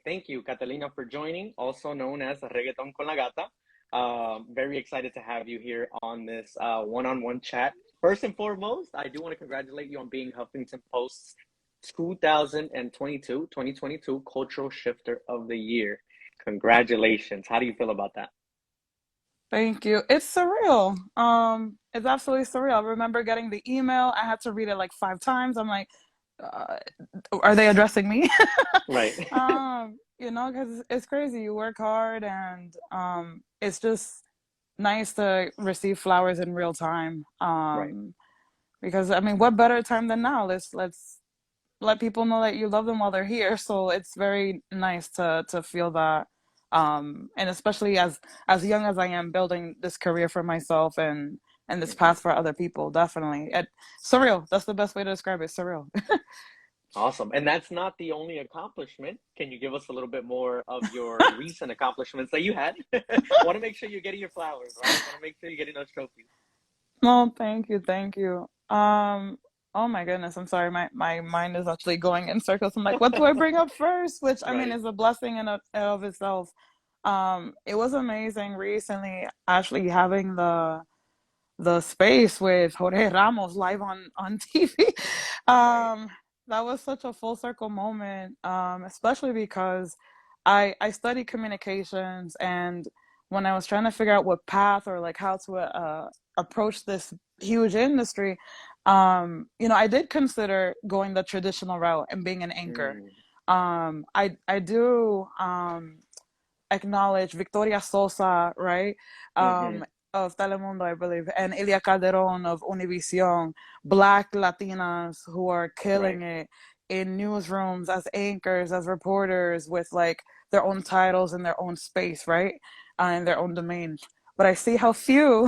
Thank you, Katelina, for joining, also known as Reggaeton Con La Gata. Very excited to have you here on this one-on-one chat. First and foremost, I do want to congratulate you on being Huffington Post's 2022 Cultural Shifter of the Year. Congratulations. How do you feel about that? Thank you. It's surreal. It's absolutely surreal. I remember getting the email. I had to read it like 5 times. I'm like, uh, are they addressing me? Right. Because it's crazy. You work hard, and it's just nice to receive flowers in real time. Right. Because I mean, what better time than now? Let's let people know that you love them while they're here. So it's very nice to feel that. And especially as young as I am, building this career for myself and this Mhm. path for other people, definitely. Surreal. That's the best way to describe it. Surreal. Awesome. And that's not the only accomplishment. Can you give us a little bit more of your recent accomplishments that you had? Want to make sure you're getting your flowers, right? Want to make sure you're getting those trophies. No, thank you, thank you. Oh my goodness, I'm sorry. My mind is actually going in circles. I'm like, what do I bring up first? Which I mean Right. is a blessing in of itself. It was amazing recently actually having the space with Jorge Ramos live on TV. Right. Um, that was such a full circle moment, especially because I studied communications, and when I was trying to figure out what path or like how to approach this huge industry, I did consider going the traditional route and being an anchor. Mm. I do acknowledge Victoria Sosa, right? Mm-hmm. Of Telemundo, I believe, and Elia Calderon of Univision, Black Latinas who are Right. killing it in newsrooms as anchors, as reporters with like their own titles and their own space, right? In their own domain. But I see how few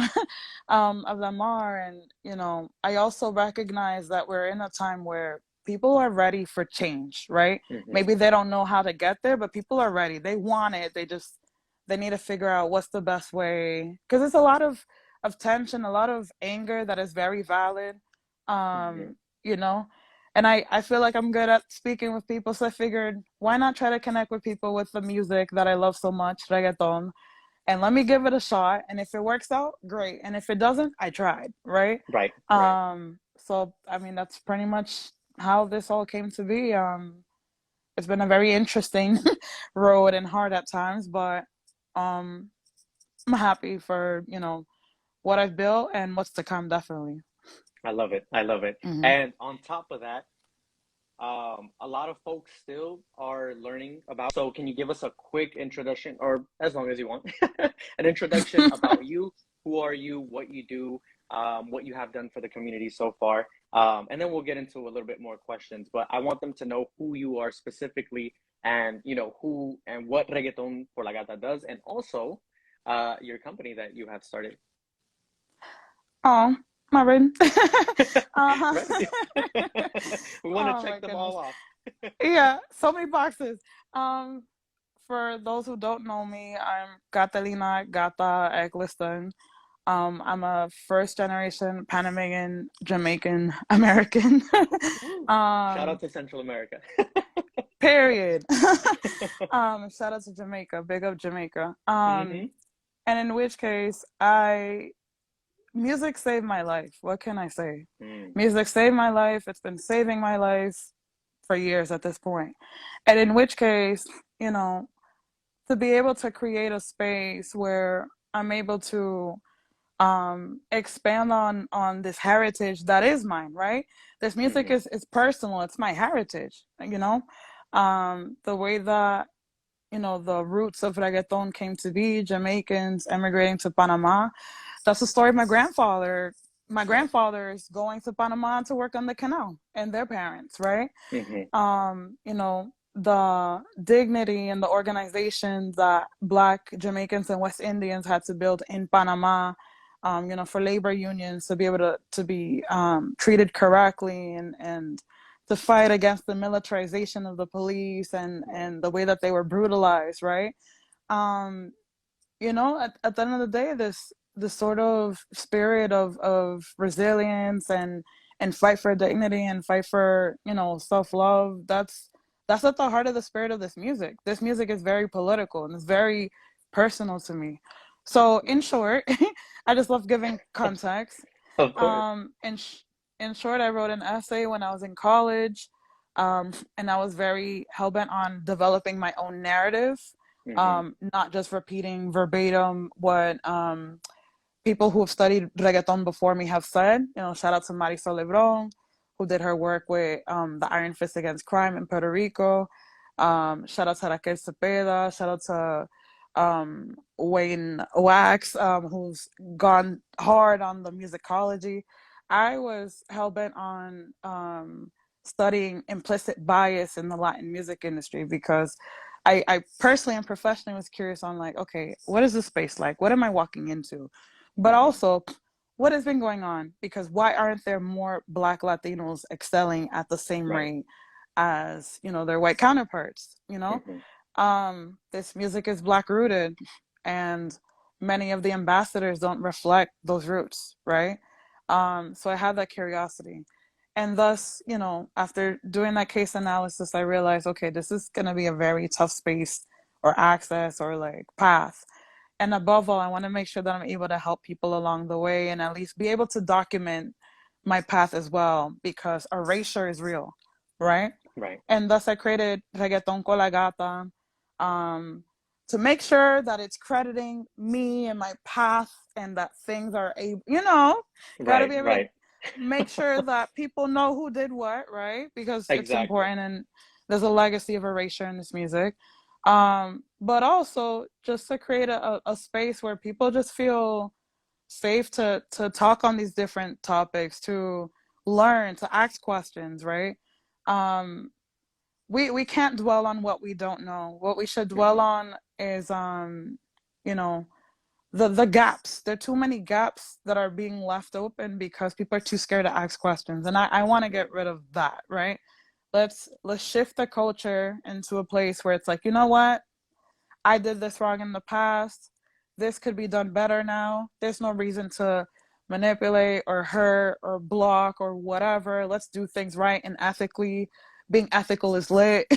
of them are. And, I also recognize that we're in a time where people are ready for change, right? Mm-hmm. Maybe they don't know how to get there, but people are ready. They want it. They need to figure out what's the best way. Because there's a lot of tension, a lot of anger that is very valid. Mm-hmm. Um, you know, and I feel like I'm good at speaking with people. So I figured, why not try to connect with people with the music that I love so much, reggaeton, and let me give it a shot. And if it works out, great. And if it doesn't, I tried, right? Right. Right. So I mean, that's pretty much how this all came to be. It's been a very interesting road and hard at times, but um, I'm happy for what I've built and what's to come. Definitely. I love it. I love it. Hmm. And on top of that, a lot of folks still are learning about. So, can you give us a quick introduction, or as long as you want, an introduction about you? Who are you? What you do? What you have done for the community so far? And then we'll get into a little bit more questions. But I want them to know who you are specifically, and who and what Reggaeton por la Gata does, and also your company that you have started. Oh, Marvin. uh-huh. Right? We want to Oh check my them goodness. all off. Yeah, so many boxes. Um, for those who don't know me, I'm Katelina Gata Eccleston. I'm a first generation Panamanian Jamaican American. Woo. Shout um, out to Central America. Period. Shout out to Jamaica, big up Jamaica. Hmm. And in which case, I music saved my life. What can I say? Mm. Music saved my life. It's been saving my life for years at this point. And in which case, you know, to be able to create a space where I'm able to expand on this heritage that is mine, right? This music Hmm. is personal. It's my heritage, the way that the roots of reggaeton came to be, Jamaicans emigrating to Panama. That's the story of my Right. grandfathers going to Panama to work on the canal, and their parents, right? Hmm. The dignity and the organization that Black Jamaicans and West Indians had to build in Panama, for labor unions to be able to be treated correctly, and to fight against the militarization of the police Right. and the way that they were brutalized, right? Um, at the end of the day, this sort of spirit of resilience and fight for dignity and fight for self love. that's at the heart of the spirit of this music. This music is very political and it's very personal to me. So in short, I just love giving context. Of course. In short, I wrote an essay when I was in college, and I was very hell bent on developing my own narrative, Hmm. not just repeating verbatim what people who have studied reggaeton before me have said. You know, shout out to Marisol Lebron, who did her work with the Iron Fist Against Crime in Puerto Rico. Shout out to Raquel Cepeda. Shout out to Wayne Wax, who's gone hard on the musicology. I was hell bent on studying implicit bias in the Latin music industry because I personally and professionally was curious on like, okay, what is this space like? What am I walking into? But Hmm. also, what has been going on? Because why aren't there more Black Latinos excelling at the same Right. rate as, you know, their white counterparts? You know, Hmm. this music is Black rooted, and many of the ambassadors don't reflect those roots, right? So I had that curiosity. And thus, you know, after doing that case analysis, I realized, okay, this is going to be a very tough space or access or like path. And above all, I want to make sure that I'm able to help people along the way and at least be able to document my path as well because erasure is real, right? Right. And thus I created Reggaeton Con La Gata, um, to make sure that it's crediting me and my path and that things are able, you know, got to Right. be able to Right. make sure that people know who did what, right? Because it's Exactly. important and there's a legacy of erasure in this music. But also just to create a space where people just feel safe to talk on these different topics, to learn, to ask questions, right? Um, we can't dwell on what we don't know. What we should dwell Hmm. on is you know, the gaps. There are too many gaps that are being left open because people are too scared to ask questions. And I want to get Right. rid of that, right? Let's shift the culture into a place where it's like, you know what? I did this wrong in the past. This could be done better now. There's no reason to manipulate or hurt or block or whatever. Let's do things right and ethically. Being ethical is lit.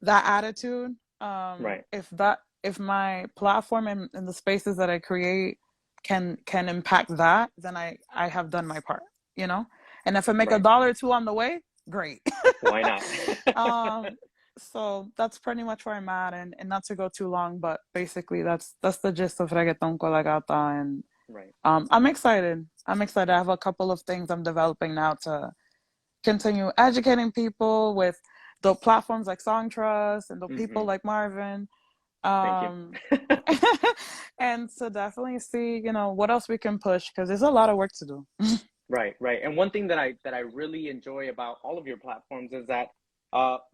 That attitude. Right. If my platform and the spaces that I create can impact that, then I have done my part, you know? And if I make a Right. dollar or two on the way, great. Why not? um so that's pretty much where I'm at, and not to go too long, but basically that's the gist of Reggaeton Con La Gata, and Right. I'm excited. I'm excited. I have a couple of things I'm developing now to continue educating people with the platforms like Songtrust and the people Hmm. like Marvin. Thank you. Um and to definitely see, you know, what else we can push because there's a lot of work to do. Right, right. And one thing that I really enjoy about all of your platforms is that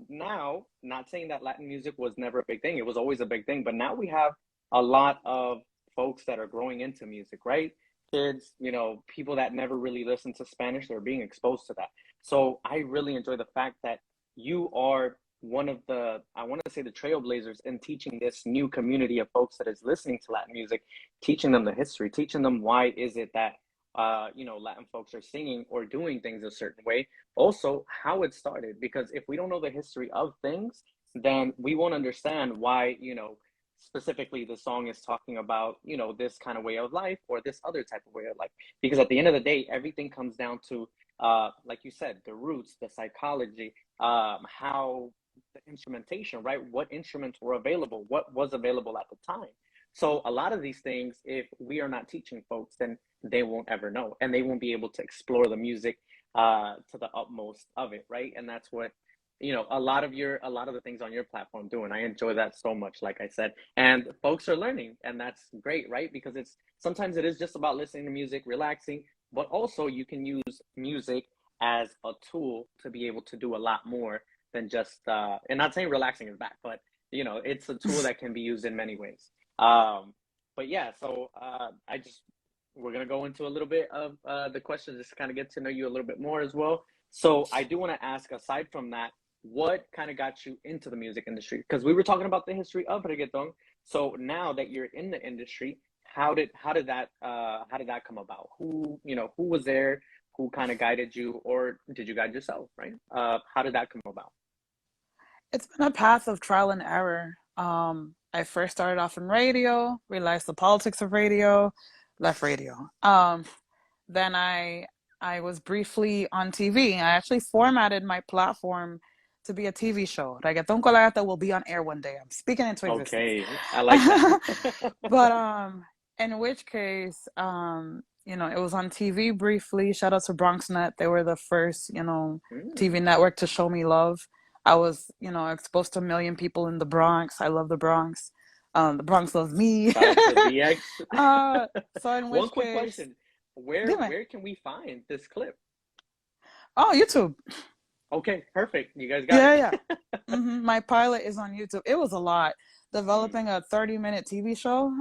now, not saying that Latin music was never a big thing, it was always a big thing, but now we have a lot of folks that are growing into music, right? Kids, you know, people that never really listened to Spanish, they're being exposed to that. So I really enjoy the fact that you are one of the, I want to say the trailblazers in teaching this new community of folks that is listening to Latin music, teaching them the history, teaching them why is it that you know, Latin folks are singing or doing things a certain way. Also, how it started, because if we don't know the history of things, then we won't understand why, you know, specifically the song is talking about, you know, this kind of way of life or this other type of way of life. Because at the end of the day, everything comes down to, like you said, the roots, the psychology, how the instrumentation, right? What instruments were available, what was available at the time. So a lot of these things, if we are not teaching folks, then they won't ever know, and they won't be able to explore the music to the utmost of it, right? And that's what, you know, a lot of the things on your platform do, and I enjoy that so much, like I said. And folks are learning, and that's great, right? Because it's sometimes it is just about listening to music, relaxing, but also you can use music as a tool to be able to do a lot more than just and not saying relaxing is bad, but you know, it's a tool that can be used in many ways. um but yeah, so I just we're gonna go into a little bit of the questions, just to kind of get to know you a little bit more as well. So I do want to ask, aside from that, what kind of got you into the music industry? Because we were talking about the history of reggaeton. So now that you're in the industry, how did that come about? Who, you know, who was there? Who kind of guided you, or did you guide yourself? Right? How did that come about? It's been a path of trial and error. I first started off in radio, realized the politics of radio, left radio. Then I was briefly on TV. I actually formatted my platform to be a TV show. Reggaeton Con La Gata will be on air one day. I'm speaking into existence. Okay, I like that. But in which case, it was on TV briefly. Shout out to BronxNet. They were the first, TV Mm, network to show me love. I was, exposed to a million people in the Bronx. I love the Bronx. The Bronx loves me. shout out to BX. uh, so in One which quick case, question. Where dime. where can we find this clip? Oh, YouTube. Okay, perfect. You guys got Yeah, it. yeah. My pilot is on YouTube. It was a lot Mm, developing a 30-minute TV show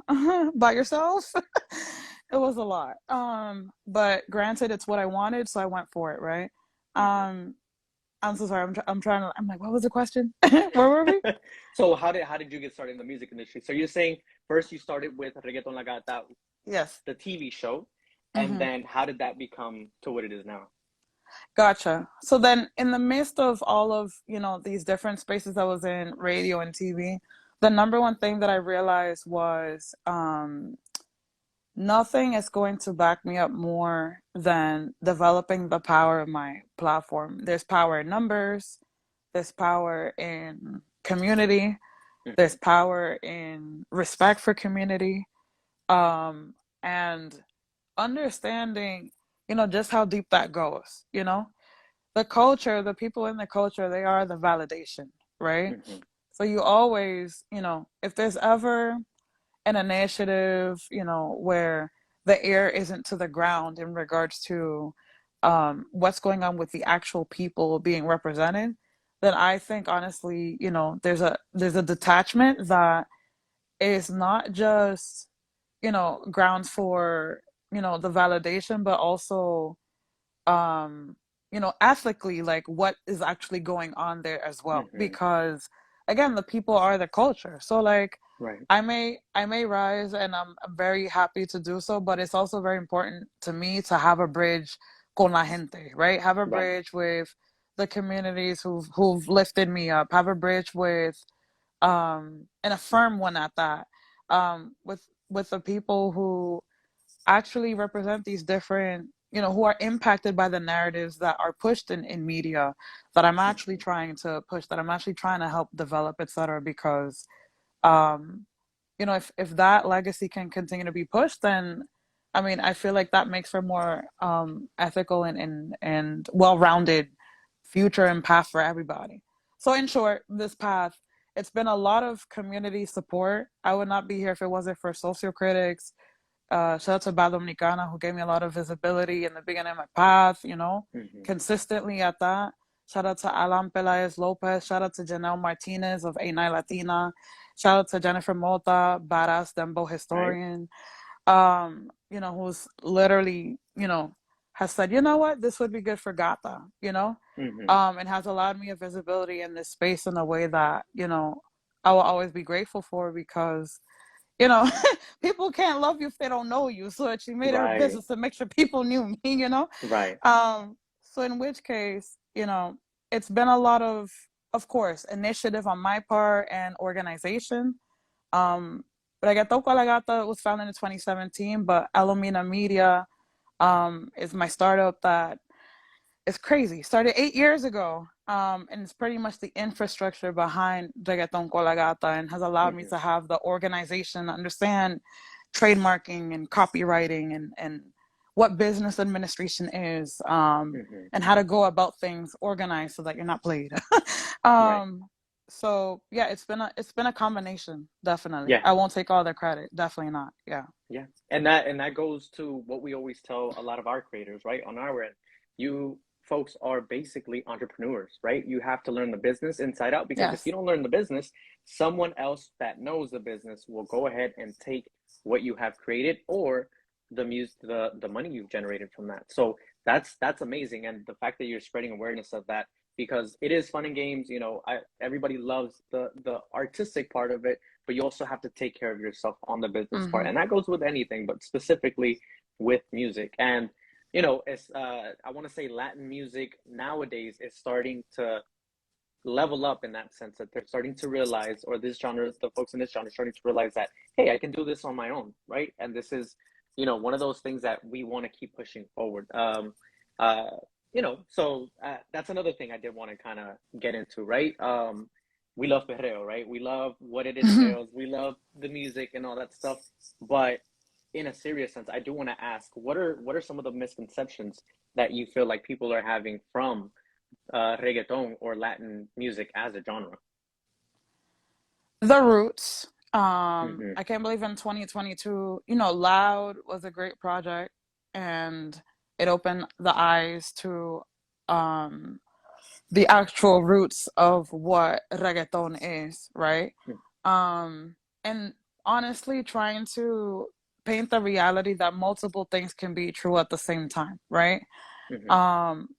by yourself. It was a lot. But granted, it's what I wanted, so I went for it, right? mhm. Um, I'm so sorry. I'm trying to. I'm like, what was the question? Where were we? So how did you get started in the music industry? So you're saying first you started with Reggaeton La Gata, Yes. the TV show, and Mm-hmm. then how did that become to what it is now? Gotcha. So then, in the midst of all of these different spaces I was in, radio and TV, the number one thing that I realized was nothing is going to back me up more than developing the power of my platform. There's power in numbers, there's power in community, there's Hmm. power in respect for community, um, and understanding, just how deep that goes. The culture, the people in the culture, they are the validation, right? Hmm. So you always, if there's ever an initiative, where the air isn't to the ground in regards to what's going on with the actual people being represented, then I think honestly, there's a detachment that is not just, grounds for, the validation, but also um ethically, like what is actually going on there as well, Hmm. because again, the people are the culture. So like Right. I may rise, and I'm very happy to do so, but it's also very important to me to have a bridge con la gente, right? Have a Right. bridge with the communities who've lifted me up, have a bridge with and a firm one at that, with the people who actually represent these different, who are impacted by the narratives that are pushed in media, that I'm actually Hmm. trying to push, that I'm actually trying to help develop, etc. Because, um, if that legacy can continue to be pushed, then I mean, I feel like that makes for more ethical and well-rounded future and path for everybody. So in short, this path, it's been a lot of community support. I would not be here if it wasn't for social critics. Shout out to Bad Dominicana, who gave me a lot of visibility in the beginning of my path, Hmm. consistently at that. Shout out to Alan Pelaez Lopez. Shout out to Janelle Martinez of A9 Latina. Shout out to Jennifer Mota, badass Dembo Right. historian, who's literally, has said, you know what, this would be good for Gata. Hmm. And has allowed me a visibility in this space in a way that, I will always be grateful for, because you know, people can't love you if they don't know you. So she made it her Right. business to make sure people knew me. Right. So in which case, it's been a lot of course, initiative on my part and organization. Um, Reggaeton Con La Gata was founded in 2017, but Elumina Media is my startup that it's crazy. Started 8 years ago. And it's pretty much the infrastructure behind Reggaeton Con La Gata, and has allowed me Hmm. to have the organization, understand trademarking and copywriting, and what business administration is, Hmm. and how to go about things organized so that you're not played. Right. um, so yeah, it's been a combination, definitely. Yeah. I won't take all the credit. Definitely not. Yeah. Yeah. And that goes to what we always tell a lot of our creators, right? On our end, you folks are basically entrepreneurs, right? You have to learn the business inside out, because if you Yes. don't learn the business, someone else that knows the business will go ahead and take what you have created, or the money you've generated from that. So that's amazing. And the fact that you're spreading awareness of that, because it is fun and games, everybody loves the artistic part of it, but you also have to take care of yourself on the business part. Mm-hmm. And that goes with anything, but specifically with music. And it's I want to say Latin music nowadays is starting to level up in that sense, that they're starting to realize, or this genre, the folks in this genre are starting to realize that, hey, I can do this on my own, right? And this is, one of those things that we want to keep pushing forward. Uh, that's another thing I did want to kind of get into, right? We love perreo, right? We love what it entails. We love the music and all that stuff. But in a serious sense, I do want to ask, what are some of the misconceptions that you feel like people are having from reggaeton or Latin music as a genre? The Roots. Hmm. I can't believe in 2022, Loud was a great project, and it opened the eyes to um, the actual roots of what reggaeton is, right? Um, and honestly, trying to paint the reality that multiple things can be true at the same time, right? Hmm.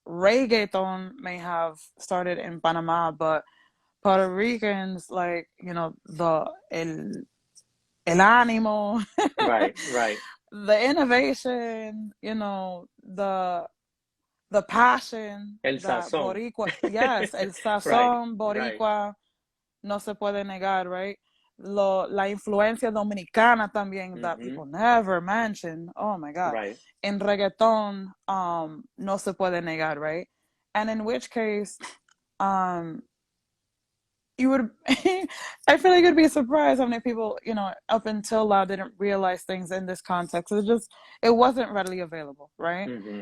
Reggaeton may have started in Panama, but Puerto Ricans, like, el ánimo, Right, right. the innovation, the passion El that sazón. Boricua, yes, el Right, sazón right, Boricua no se puede negar, right? La influencia dominicana también that hmm, people never mention. Oh my God. right, In reggaeton, no se puede negar, right? And in which case, um, you would I feel like you'd be surprised how many people, up until now didn't realize things in this context. It wasn't readily available, right? hmm,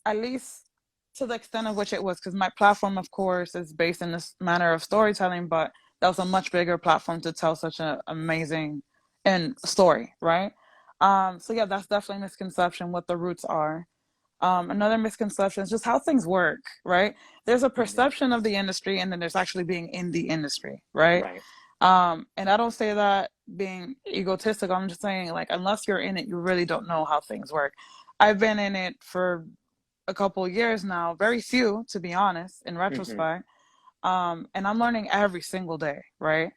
At least to the extent of which it was, because my platform, of course, is based in this manner of storytelling, but that was a much bigger platform to tell such an amazing and story, right? So yeah, that's definitely a misconception what the roots are. Another misconception is just how things work, right? There's a hmm, perception of the industry, and then there's actually being in the industry, right? right, And I don't say that being egotistic. I'm just saying, like, unless you're in it, you really don't know how things work. I've been in it for a couple of years now, very few, to be honest, in hmm, retrospect. And I'm learning every single day, right?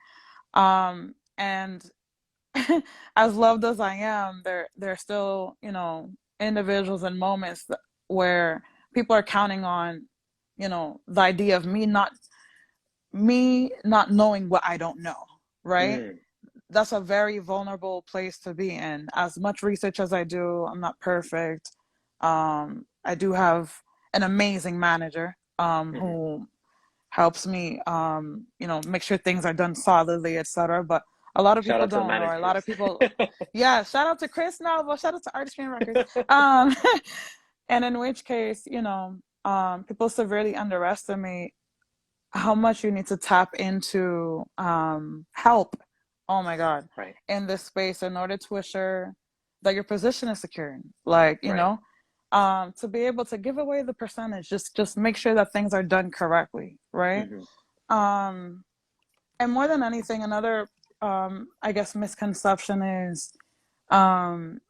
And as loved as I am, there are still, individuals and moments where people are counting on, the idea of me not knowing what I don't know, right? mm, That's a very vulnerable place to be in. As much research as I do, I'm not perfect. I do have an amazing manager hmm. who helps me, make sure things are done solidly, etc. But a lot of Shout people out to the don't, or a lot managers. of people, yeah. Shout out to Chris now, but shout out to Artistry and Records. And in which case, people severely underestimate how much you need to tap into help. Oh my God, Right, in this space in order to assure that your position is secure. Like, right, to be able to give away the percentage, just make sure that things are done correctly, right? hmm, Um, and more than anything, another I guess misconception is um,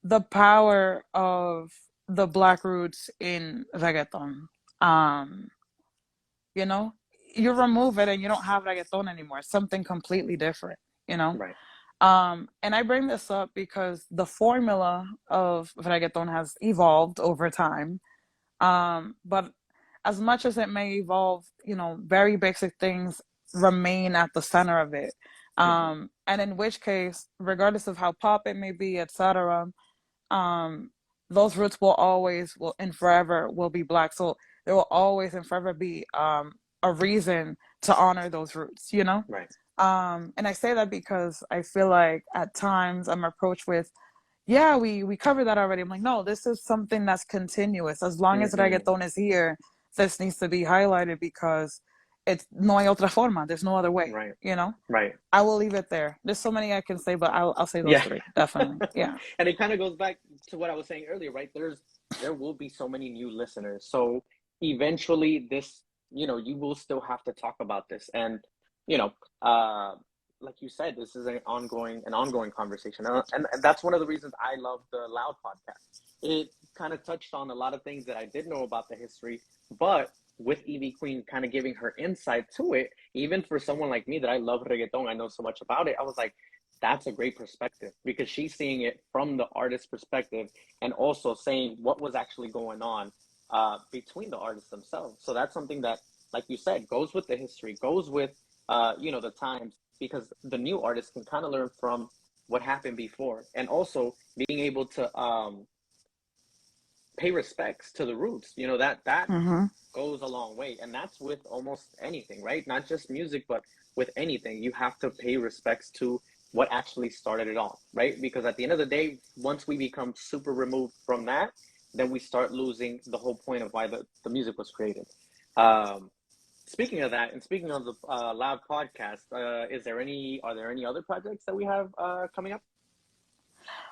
the power of the black roots in reggaeton. Um, you know, you remove it and you don't have reggaeton anymore. It's something completely different, you know. right, And I bring this up because the formula of reggaeton has evolved over time. But as much as it may evolve, very basic things remain at the center of it. hmm, And in which case, regardless of how pop it may be, etc., um, those roots will and forever will be black. So there will always and forever be a reason to honor those roots, you know? right, And I say that because I feel like at times I'm approached with, yeah, we covered that already. I'm like, no, this is something that's continuous. As long as hmm, reggaeton is here, this needs to be highlighted because it's no hay otra forma. There's no other way, right, you know? right. I will leave it there. There's so many I can say, but I'll say those Yeah. three, definitely. Yeah. And it kind of goes back to what I was saying earlier, right? There will be so many new listeners. So eventually this, you will still have to talk about this. And, you know, uh like you said, this is an ongoing conversation. And that's one of the reasons I love the Loud podcast. It kind of touched on a lot of things that I did know about the history, but with Evie Queen kind of giving her insight to it, even for someone like me that I love reggaeton, I know so much about it. I was like, that's a great perspective because she's seeing it from the artist's perspective and also saying what was actually going on between the artists themselves. So that's something that like you said, goes with the history, goes with the times, because the new artists can kind of learn from what happened before, and also being able to pay respects to the roots. That Mm-hmm. goes a long way, and that's with almost anything, right? Not just music, but with anything, you have to pay respects to what actually started it all, right? Because at the end of the day, once we become super removed from that, then we start losing the whole point of why the music was created. um Speaking of that, and speaking of the Loud podcast, are there any other projects that we have coming up?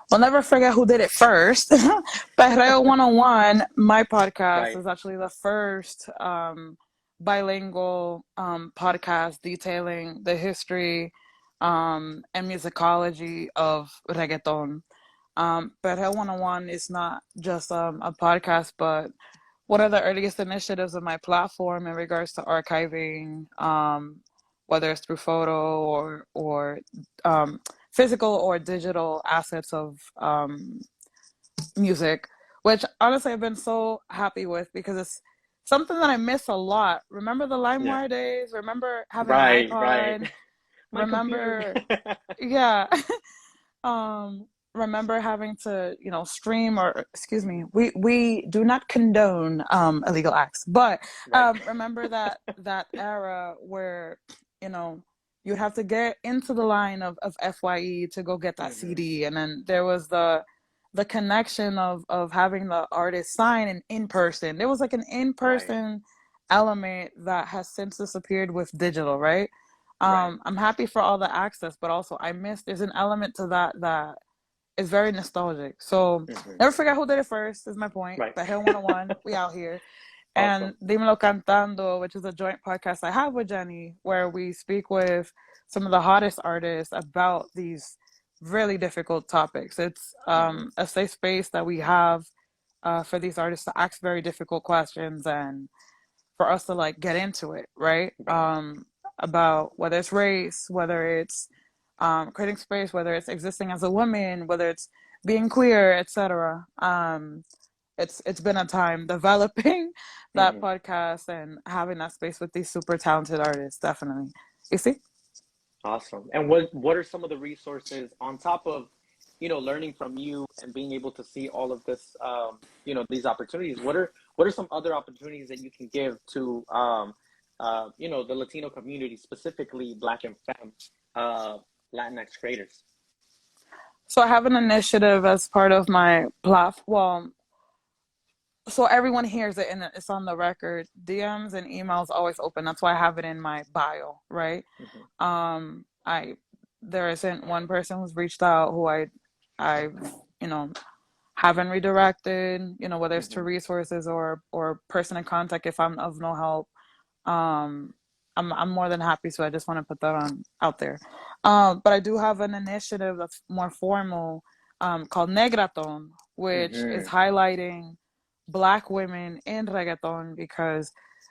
We'll never forget who did it first. Perreo 101, my podcast, Right. is actually the first bilingual podcast detailing the history and musicology of reggaeton. Perreo 101 is not just a podcast, but one of the earliest initiatives of my platform in regards to archiving, whether it's through photo or um, physical or digital assets of music, which honestly I've been so happy with because it's something that I miss a lot. Remember the Yeah. LimeWire days? Remember having an Right, right. iPod? My computer. Remember, yeah. um Remember having to stream, or excuse me, we do not condone illegal acts, but Right. remember that era where you know you'd have to get into the line of FYE to go get that Hmm. CD, and then there was the connection of having the artist sign in person. There was like an Right, in-person element that has since disappeared with digital, right? right. I'm happy for all the access, but also I miss, there's an element to that is very nostalgic. So Hmm. never forget who did it first, is my point. Right. But Hill 101, we out here. And Awesome. Dímelo Cantando, which is a joint podcast I have with Jenny, where we speak with some of the hottest artists about these really difficult topics. It's Hmm. a safe space that we have for these artists to ask very difficult questions and for us to like get into it, right? Right. About whether it's race, whether it's creating space, whether it's existing as a woman, whether it's being queer, etc. It's been a time developing that Hmm. podcast and having that space with these super talented artists. Definitely, you see. Awesome. And what are some of the resources on top of, learning from you and being able to see all of this, these opportunities? What are some other opportunities that you can give to, the Latino community, specifically Black and Femme, uh, Latinx creators? So I have an initiative as part of my platform. Well, so everyone hears it and it's on the record. DMs and emails always open. That's why I have it in my bio, right? Hmm. I There isn't one person who's reached out who I you know haven't redirected, whether it's to Hmm. resources or person in contact if I'm of no help. um I'm more than happy to. I just want to put that on out there. But I do have an initiative that's more formal, called Negraton, which is Hmm. highlighting Black women in reggaeton, because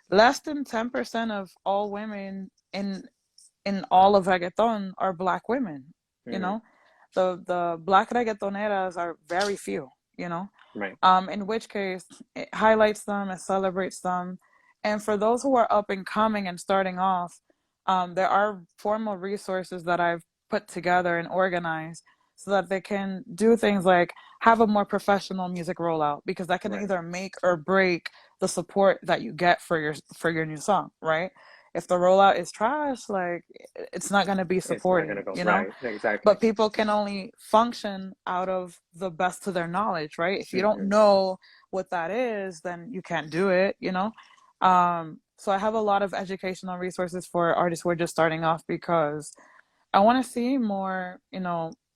less than 10% of all women in all of reggaeton are Black women. You Hmm. know, the Black reggaetoneras are very few. You know, Right. in which case it highlights them, it celebrates them. And for those who are up and coming and starting off, there are formal resources that I've put together and organized so that they can do things like have a more professional music rollout, because that can Right. either make or break the support that you get for your new song, right? If the rollout is trash, like it's not going to be It's not gonna supporting, go right. Exactly. but people can only function out of the best of their knowledge, right? If you don't Hmm. know what that is, then you can't do it. So I have a lot of educational resources for artists who are just starting off, because I want to see more,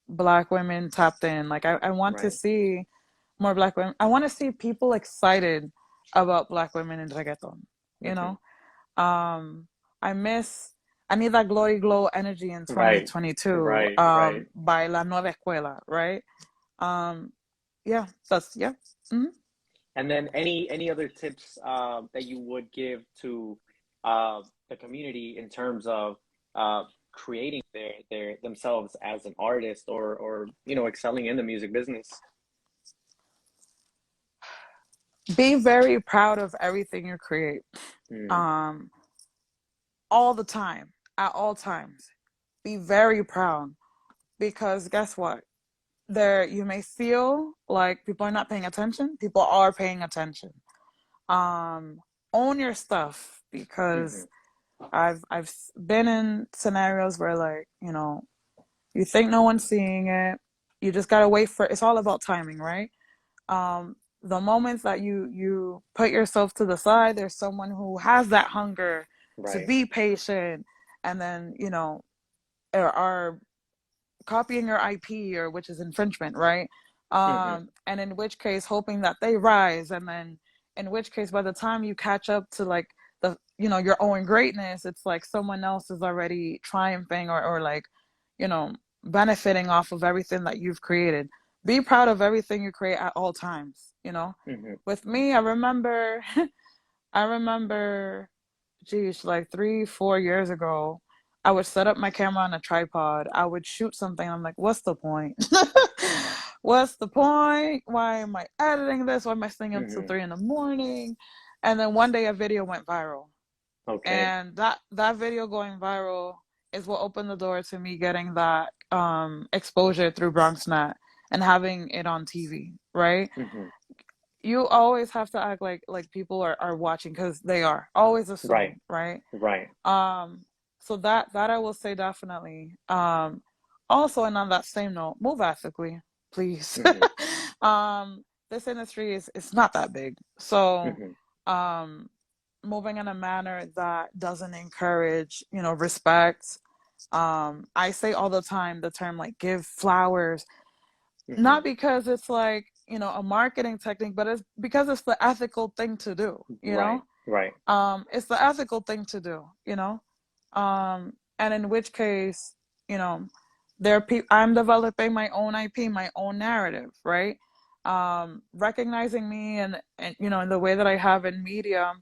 Black women tapped in. Like I want to Right. see more Black women. I want to see people excited about Black women in reggaeton, you Hmm. know? Um, I miss, I need that glory glow energy in Right. 2022, Right. Right. by La Nueva Escuela, right? Um, yeah, that's, yeah. Hmm. And then any other tips that you would give to the community in terms of creating their themselves as an artist, or excelling in the music business? Be very proud of everything you create. Mm. Um, all the time, at all times. Be very proud, because guess what? There, you may feel like people are not paying attention. People are paying attention. Um, Own your stuff, because Mm-hmm. I've been in scenarios where, like, you think no one's seeing it. You just gotta wait for. It's all about timing, right? The moments that you put yourself to the side, there's someone who has that hunger to Right. be patient, and then are copying your IP, or which is infringement, right? Mm-hmm. And in which case, hoping that they rise, and then in which case, by the time you catch up to, like, the your own greatness, it's like someone else is already triumphing, or like, you know, benefiting off of everything that you've created. Be proud of everything you create at all times. Mm-hmm. With me, I remember, I remember geez, like 3, 4 years ago, I would set up my camera on a tripod. I would shoot something. I'm like, what's the point? What's the point? Why am I editing this? Why am I staying up till Mm-hmm. 3 in the morning? And then one day a video went viral. Okay. And that video going viral is what opened the door to me getting that exposure through BronxNet and having it on TV, right? Mm-hmm. You always have to act like people are watching, because they are. Always Right. assume, right? Right. Um, so that I will say definitely. Also, and on that same note, move ethically, please. Mm-hmm. This industry is it's not that big, so Mm-hmm. um, moving in a manner that doesn't encourage, respect. I say all the time the term, like, give flowers, Mm-hmm. not because it's like, a marketing technique, but it's because it's the ethical thing to do. Right. Right. It's the ethical thing to do, and in which case, you know I'm developing my own IP, my own narrative, right? Recognizing me, and in the way that I have in media,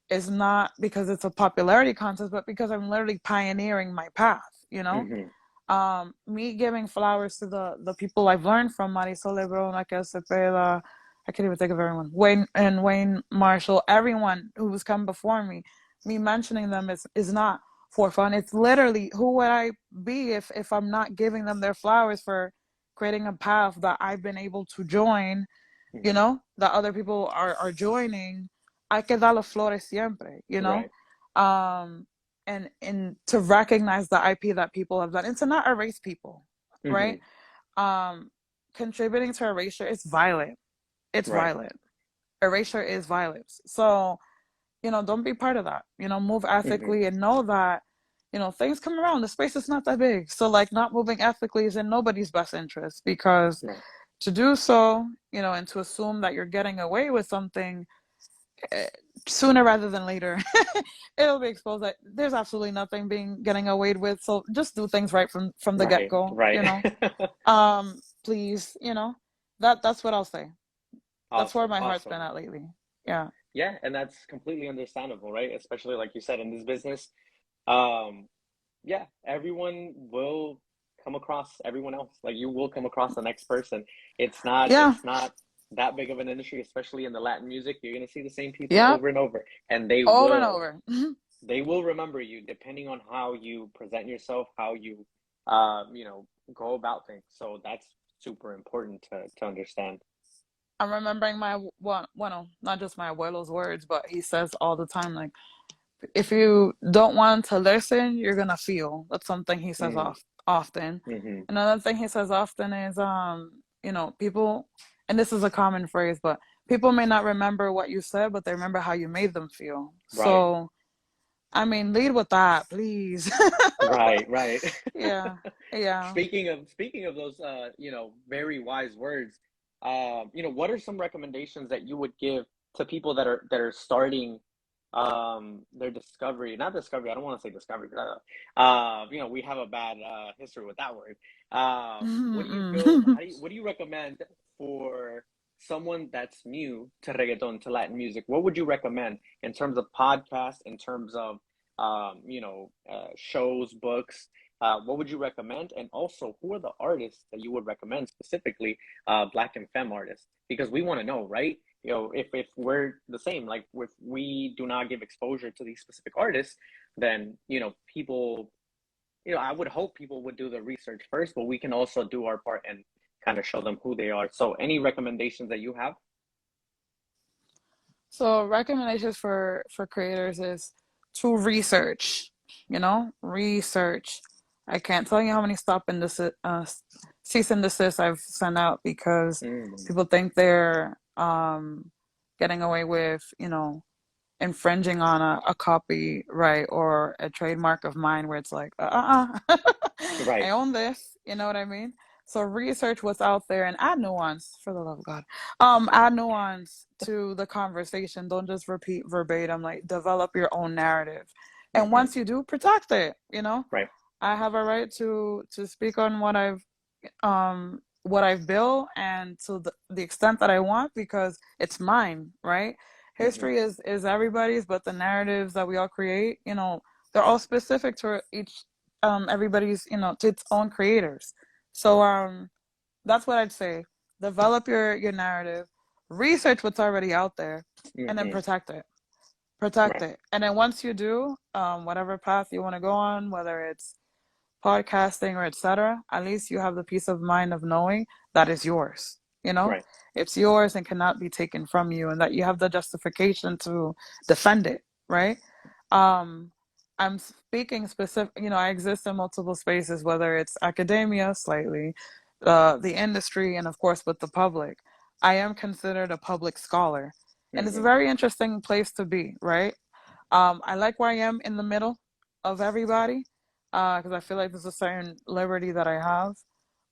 is not because it's a popularity contest, but because I'm literally pioneering my path, Mm-hmm. me giving flowers to the people I've learned from, Marisol Lebron, Raquel Cepeda, I can't even think of everyone, Wayne Marshall, everyone who's come before me mentioning them is not for fun. It's literally, who would I be if I'm not giving them their flowers for creating a path that I've been able to join, Mm-hmm. that other people are joining. Hay que dar las flores siempre, Right. um, and to recognize the IP that people have done, and to not erase people, Mm-hmm. right? Um, Contributing to erasure is violent. It's Right. violent. Erasure is violence. So, don't be part of that. Move Mm-hmm. ethically, and know that, things come around. The space is not that big. So, like, not moving ethically is in nobody's best interest, because Right. to do so, and to assume that you're getting away with something, eh, sooner rather than later, it'll be exposed that there's absolutely nothing being getting away with. So just do things right from the Right. get-go, Right. please, that's what I'll say. That's where Awesome. my heart's been Awesome. at lately. Yeah. Yeah, and that's completely understandable, right? Especially like you said in this business. Um, yeah, everyone will come across everyone else. Like you will come across the next person. Yeah. It's not that big of an industry, especially in the Latin music. You're gonna see the same people Yeah. over and over, and Over and over. they will remember you depending on how you present yourself, how you you know, go about things. So that's super important to understand. I'm remembering my well, not just my abuelo's words, but he says all the time, like, if you don't want to listen, you're gonna feel. That's something he says Mm, often. mm-hmm. Another thing he says often is, people, and this is a common phrase, but people may not remember what you said, but they remember how you made them feel. Right. So, I mean, lead with that, please. Right, right. Yeah, yeah. Speaking of those you know, very wise words, you know, what are some recommendations that you would give to people that are starting their discovery, not discovery, I don't want to say discovery, you know, we have a bad history with that word. What do you feel, Mm-mm. what do you recommend for someone that's new to reggaeton, to Latin music? What would you recommend in terms of podcasts, in terms of you know, shows, books? What would you recommend? And also, who are the artists that you would recommend, specifically Black and Femme artists? Because we want to know, right? You know, if we're the same, like if we do not give exposure to these specific artists, then, people, I would hope people would do the research first, but we can also do our part and kind of show them who they are. So any recommendations that you have? So recommendations for creators is to research, research. I can't tell you how many stop and desist, cease and desist I've sent out because Mm, people think they're getting away with, infringing on a copyright or a trademark of mine where it's like, I right. own this, you know what I mean? So research what's out there and add nuance, for the love of God. Add nuance to the conversation. Don't just repeat verbatim, like develop your own narrative. And Hmm. once you do, protect it. Right. I have a right to speak on what I've built and to the extent that I want because it's mine, right? Hmm. History is everybody's, but the narratives that we all create, they're all specific to each everybody's, to its own creators. So that's what I'd say. Develop your narrative, research what's already out there, and then Hmm. protect it. Protect Right. it. And then once you do, whatever path you want to go on, whether it's podcasting or etc., at least you have the peace of mind of knowing that is yours. Right. It's yours and cannot be taken from you, and that you have the justification to defend it, right? Um, I'm speaking specific, I exist in multiple spaces, whether it's academia, slightly, the industry, and of course with the public. I am considered a public scholar, and it's a Hmm. very interesting place to be, right? I like where I am in the middle of everybody because I feel like there's a certain liberty that I have.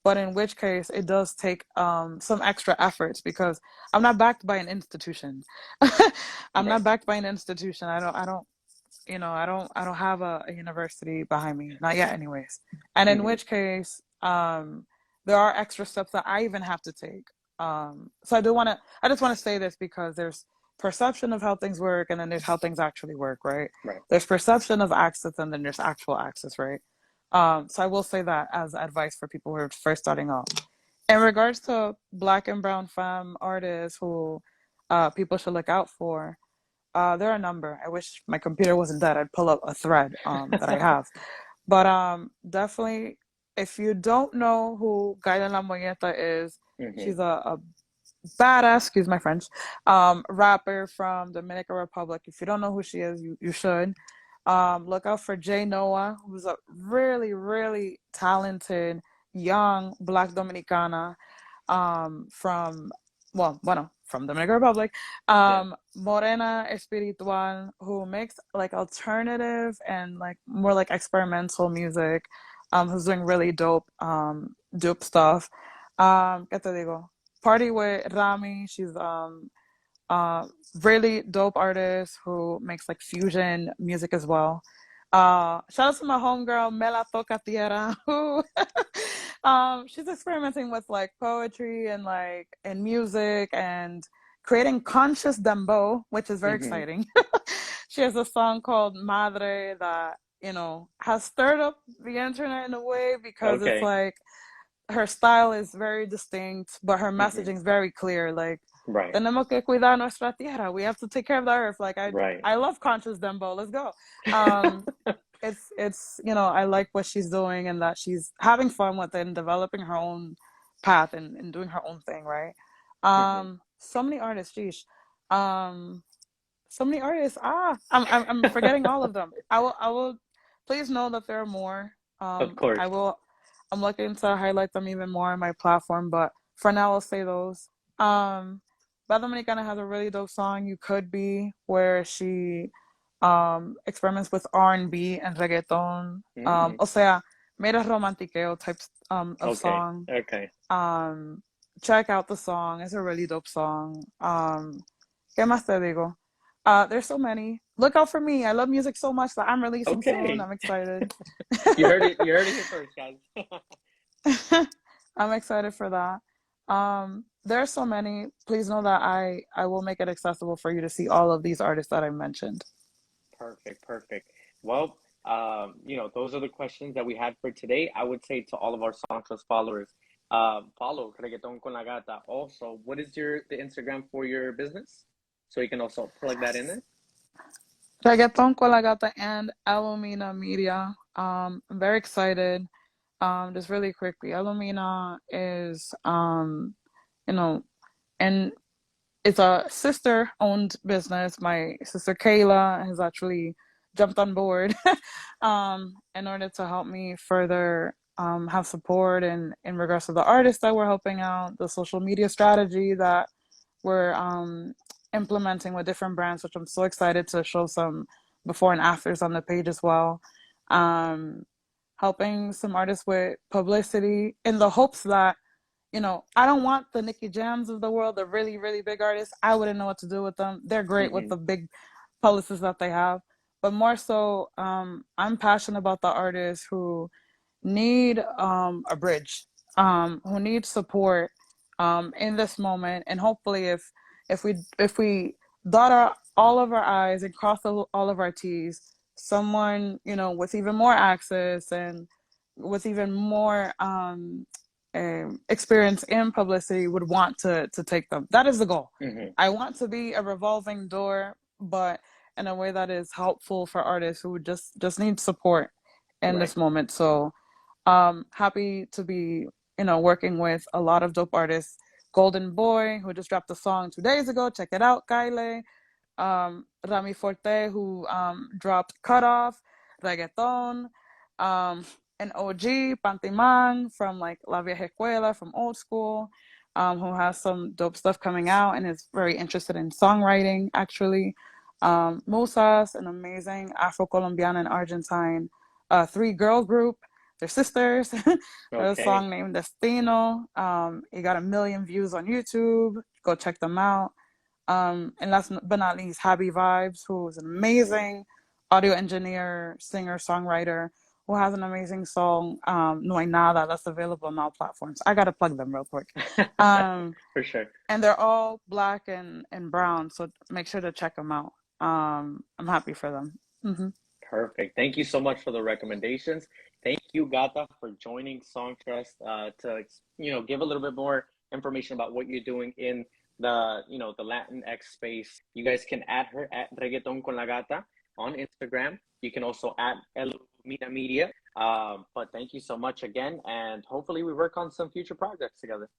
But in which case, it does take some extra efforts because I'm not backed by an institution. I'm Right. not backed by an institution. I don't have a university behind me, not yet, anyways. And in Hmm. which case, there are extra steps that I even have to take. So I just want to say this because there's perception of how things work, and then there's how things actually work, right? Right. There's perception of access, and then there's actual access, right? So I will say that as advice for people who are first starting off. In regards to Black and Brown femme artists who people should look out for, there are a number. I wish my computer wasn't dead. I'd pull up a thread that I have. But definitely, if you don't know who Katelina Moyeta is, Hmm. she's a badass, excuse my French, rapper from Dominican Republic. If you don't know who she is, you should. Look out for Jay Noah, who's a really, really talented young Black Dominicana from, well, bueno, from Dominican Republic. Yeah. Morena Espiritual, who makes like alternative and like more like experimental music, who's doing really dope stuff. ¿Qué te digo? Party with Rami. She's uh really dope artist who makes like fusion music as well. Shout out to my homegirl Mela Toca Tierra, who she's experimenting with like poetry and like and music and creating conscious dembow, which is very Hmm. exciting. She has a song called Madre that has stirred up the internet in a way because it's Okay. like her style is very distinct, but her Hmm. messaging is very clear. Like, Right. tenemos que cuidar nuestra tierra. We have to take care of the earth. Like, I Right. I love conscious dembo. Let's go. Um, it's I like what she's doing and that she's having fun with it and developing her own path and doing her own thing, right? Hmm. So many artists, geez. Um, so many artists. I'm forgetting all of them. I will please know that there are more. Of course. I'm looking to highlight them even more on my platform, but for now I'll say those. Bad Dominicana has a really dope song, You Could Be, where she experiments with R&B and reggaeton. Mm. O sea, made a romantiqueo type of Okay. song. Okay. Um, Check out the song. It's a really dope song. ¿Qué más te digo? There's so many. Look out for me. I love music so much that I'm releasing soon. Okay. I'm excited. You heard it. You heard it here first, guys. I'm excited for that. There are so many. Please know that I will make it accessible for you to see all of these artists that I mentioned. Perfect. Perfect. Well, those are the questions that we had for today. I would say to all of our Songtrust followers, follow Reggaeton Con La Gata. Also, what is the Instagram for your business? So you can also plug that in there. Reggaeton Con La Gata and Elumina Media. I'm very excited. Just really quickly, Elumina is, you know, and it's a sister-owned business. My sister Kayla has actually jumped on board in order to help me further have support in regards to the artists that we're helping out, the social media strategy that we're implementing with different brands, which I'm so excited to show some before and afters on the page as well. Um, Helping some artists with publicity in the hopes that, I don't want the Nicky Jams of the world, the really, really big artists. I wouldn't know what to do with them. They're great with Hmm. the big publicists that they have. But more so, I'm passionate about the artists who need a bridge, who need support in this moment. And hopefully, if we dot all of our I's and cross all of our T's, someone with even more access and with even more experience in publicity would want to take them. That is the goal. Hmm. I want to be a revolving door, but in a way that is helpful for artists who just need support in Right. this moment. So happy to be working with a lot of dope artists. Golden Boy, who just dropped a song 2 days ago, check it out. Kyle, Rami Forte, who dropped Cutoff, Reggaeton, um, an OG, Pantimang from like La Vieja Escuela, from old school, who has some dope stuff coming out and is very interested in songwriting, actually. Musas, an amazing Afro-Colombian and Argentine three-girl group. They're sisters. A Okay. song named Destino. It got 1 million views on YouTube. Go check them out. And last but not least, Happy Vibes, who is an amazing audio engineer, singer, songwriter, who has an amazing song, No Hay Nada, that's available on all platforms. I gotta plug them real quick. Um, For sure. and they're all black and brown, so make sure to check them out. I'm happy for them. Hmm. Perfect. Thank you so much for the recommendations. Thank you, Gata, for joining Songtrust to give a little bit more information about what you're doing in the Latinx space. You guys can add her at Reggaeton Con La Gata on Instagram. You can also add Elumina Media. But thank you so much again, and hopefully we work on some future projects together.